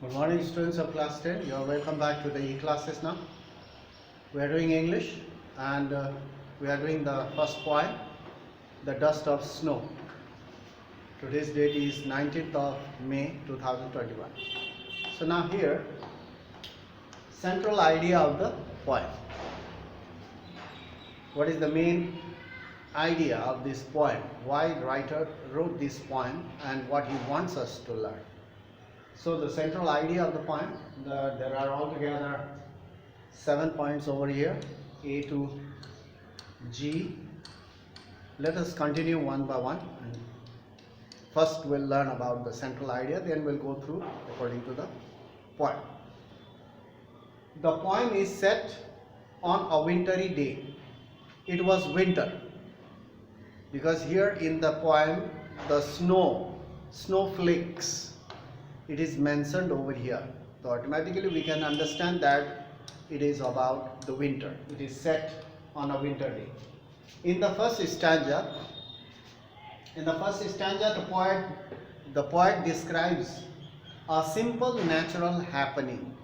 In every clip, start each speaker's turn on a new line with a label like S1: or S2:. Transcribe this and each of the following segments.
S1: Good morning, students of class 10. You are welcome back to the e-classes now. We are doing English and we are doing the first poem, The Dust of Snow. Today's date is 19th of May 2021. So now here, central idea of the poem. What is the main idea of this poem? Why the writer wrote this poem and what he wants us to learn? So the central idea of the poem, there are altogether 7 points over here, A to G. Let us continue one by one. First we'll learn about the central idea, then we'll go through according to the poem. The poem is set on a wintry day. It was winter, because here in the poem the snowflakes, it is mentioned over here. So automatically we can understand that it is about the winter. It is set on a winter day. In the first stanza, the poet describes a simple natural happening,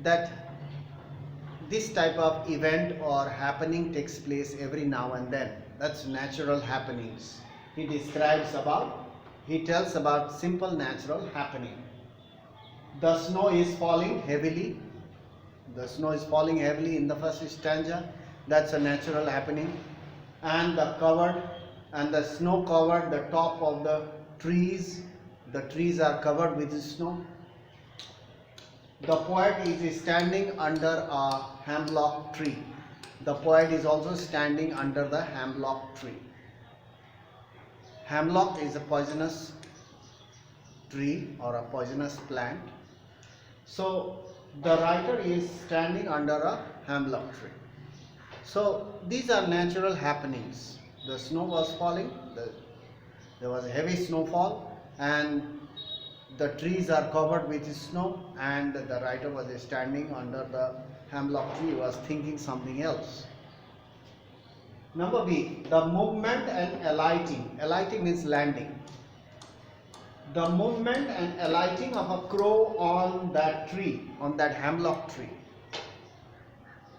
S1: that this type of event or happening takes place every now and then. That's natural happenings. He tells about simple natural happening. The snow is falling heavily. The snow is falling heavily in the first stanza. That's a natural happening. And the snow covered the top of the trees. The trees are covered with snow. The poet is standing under a hemlock tree. The poet is also standing under the hemlock tree. Hemlock is a poisonous tree or a poisonous plant. So the writer is standing under a hemlock tree. So these are natural happenings. The snow was falling, there was a heavy snowfall, and the trees are covered with snow, and the writer was standing under the hemlock tree, was thinking something else. Number B, the movement and alighting. Alighting means landing. The movement and alighting of a crow on that tree, on that hemlock tree.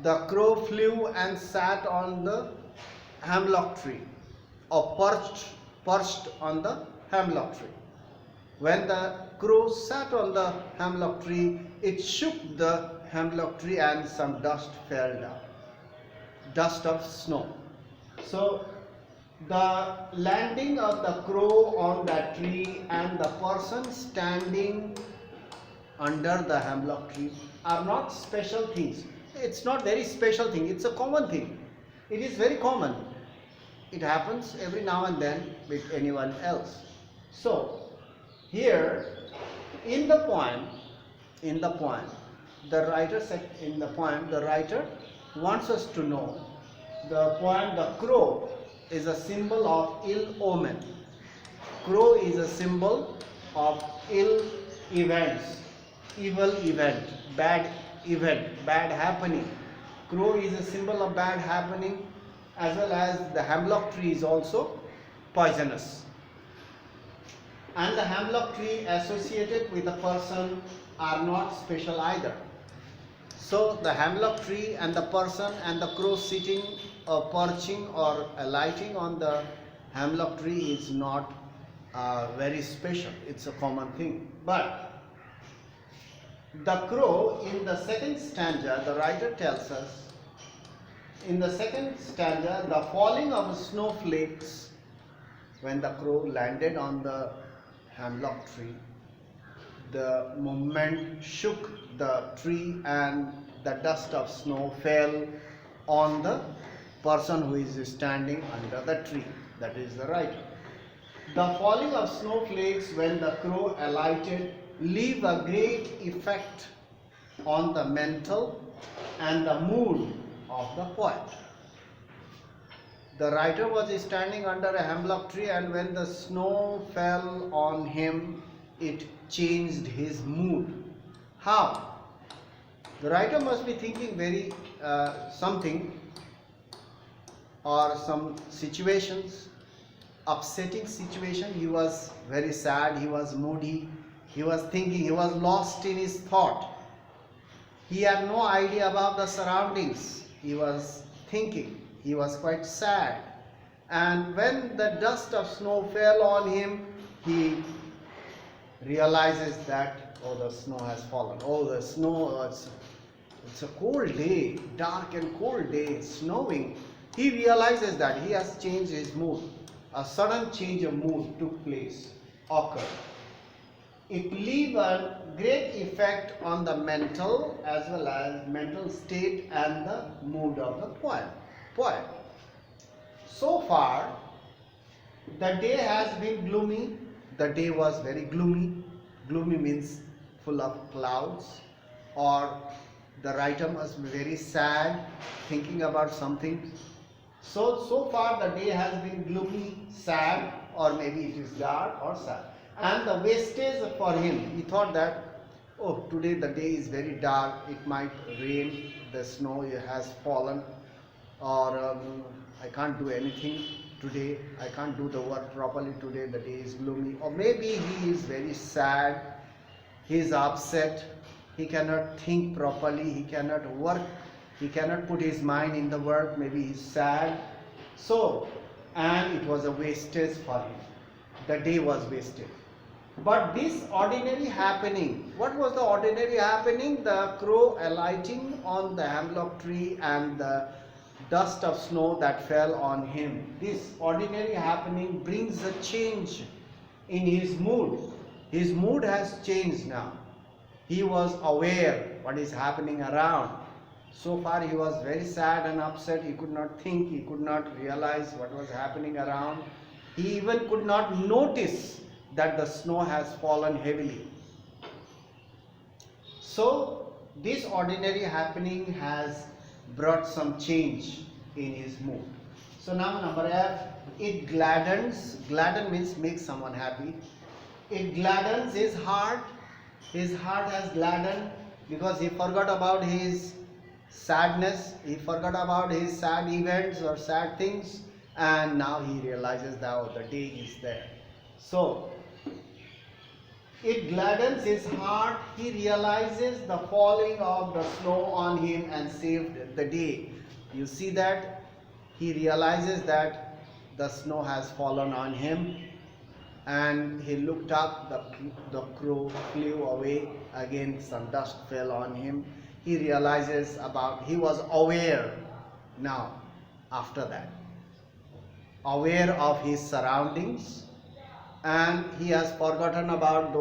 S1: The crow flew and sat on the hemlock tree, or perched on the hemlock tree. When the crow sat on the hemlock tree, it shook the hemlock tree and some dust fell down. Dust of snow. So the landing of the crow on that tree and the person standing under the hemlock tree are not special things. It's not very special thing. It's a common thing. It is very common. It happens every now and then with anyone else. So here in the poem, the writer wants us to know the crow is a symbol of ill omen. Crow is a symbol of ill events, evil event, bad happening. Crow is a symbol of bad happening, as well as the hemlock tree is also poisonous. And the hemlock tree associated with a person are not special either. So the hemlock tree and the person and the crow sitting or perching or alighting on the hemlock tree is not very special. It's a common thing. But the crow, in the second stanza, the writer tells us, in the second stanza, the falling of snowflakes, when the crow landed on the hemlock tree, the movement shook the tree and the dust of snow fell on the person who is standing under the tree. That is the writer. The falling of snowflakes when the crow alighted leave a great effect on the mental and the mood of the poet. The writer was standing under a hemlock tree, and when the snow fell on him, it changed his mood. How? The writer must be thinking very something or some situations, upsetting situation. He was very sad, he was moody, He was thinking, he was lost in his thought. He had no idea about the surroundings. He was thinking. He was quite sad. And when the dust of snow fell on him, he realizes that, oh, the snow has fallen. Oh, the snow, it's a cold day, dark and cold day, snowing. He realizes that he has changed his mood. A sudden change of mood took place, occurred. It leaves a great effect on the mental as well as mental state and the mood of the poet. So far, the day has been gloomy. The day was very gloomy. Gloomy means full of clouds, or the writer must be very sad, thinking about something. So far the day has been gloomy, sad, or maybe it is dark or sad. And the wastage for him, he thought that, oh, today the day is very dark, it might rain, the snow has fallen, or I can't do anything today, I can't do the work properly today, the day is gloomy. Or maybe he is very sad, he is upset, he cannot think properly, he cannot work, he cannot put his mind in the work, maybe he is sad. So, and it was a wastage for him. The day was wasted. But this ordinary happening, what was the ordinary happening? The crow alighting on the hemlock tree and the dust of snow that fell on him. This ordinary happening brings a change in his mood. His mood has changed now. He was aware what is happening around. So far he was very sad and upset. He could not think, he could not realize what was happening around. He even could not notice that the snow has fallen heavily. So this ordinary happening has brought some change in his mood. So now number F, it gladdens. Gladden means make someone happy. It gladdens his heart. His heart has gladdened because he forgot about his sadness. He forgot about his sad events or sad things, and now he realizes that, oh, the day is there. So it gladdens his heart. He realizes the falling of the snow on him and saved the day. You see that? He realizes that the snow has fallen on him, and he looked up, the crow flew away, again some dust fell on him. He realizes he was aware now after that. Aware of his surroundings, and he has forgotten about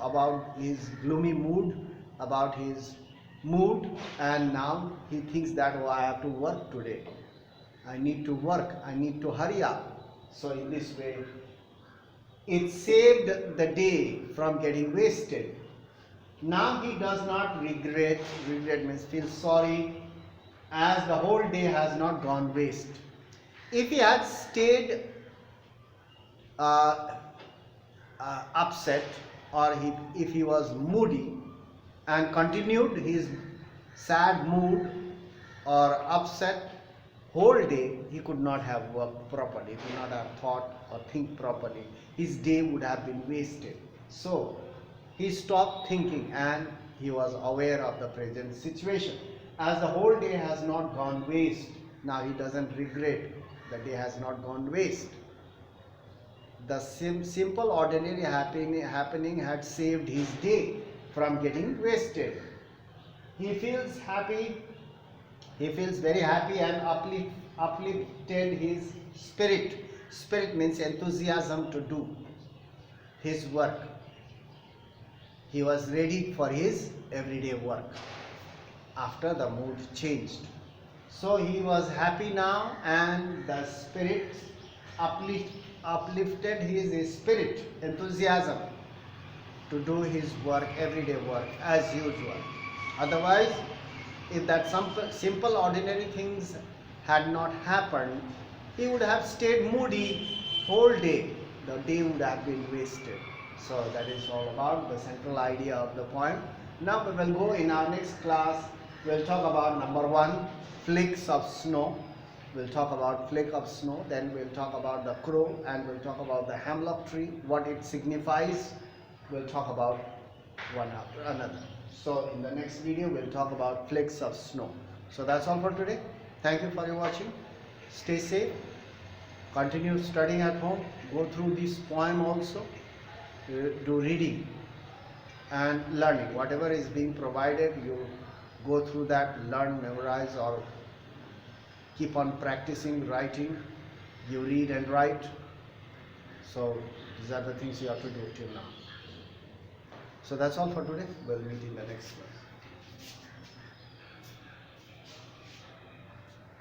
S1: about his gloomy mood, about his mood, and now he thinks that, oh, I have to work today. I need to work, I need to hurry up. So in this way, it saved the day from getting wasted. Now he does not regret. Regret means feel sorry, as the whole day has not gone waste. If he had stayed upset, or if he was moody and continued his sad mood or upset whole day, he could not have worked properly, he could not have thought or think properly. His day would have been wasted. So he stopped thinking and he was aware of the present situation. As the whole day has not gone waste, now he doesn't regret. The day has not gone waste. The simple ordinary happening had saved his day from getting wasted. He feels happy. He feels very happy and uplifted his spirit. Spirit means enthusiasm to do his work. He was ready for his everyday work after the mood changed. So he was happy now, and the spirit uplifted his spirit, enthusiasm to do his work, everyday work as usual. Otherwise, if that simple ordinary things had not happened, he would have stayed moody whole day. The day would have been wasted. So that is all about the central idea of the poem. Now we will go in our next class. We'll talk about number 1, flakes of snow. We'll talk about flake of snow. Then we'll talk about the crow, and we'll talk about the hemlock tree, what it signifies, we'll talk about one after another. So in the next video, we'll talk about flakes of snow. So that's all for today. Thank you for your watching. Stay safe. Continue studying at home. Go through this poem also. Do reading and learning. Whatever is being provided, you go through that, learn, memorize, or keep on practicing writing. You read and write. So these are the things you have to do till now. So that's all for today. We'll meet in the next one.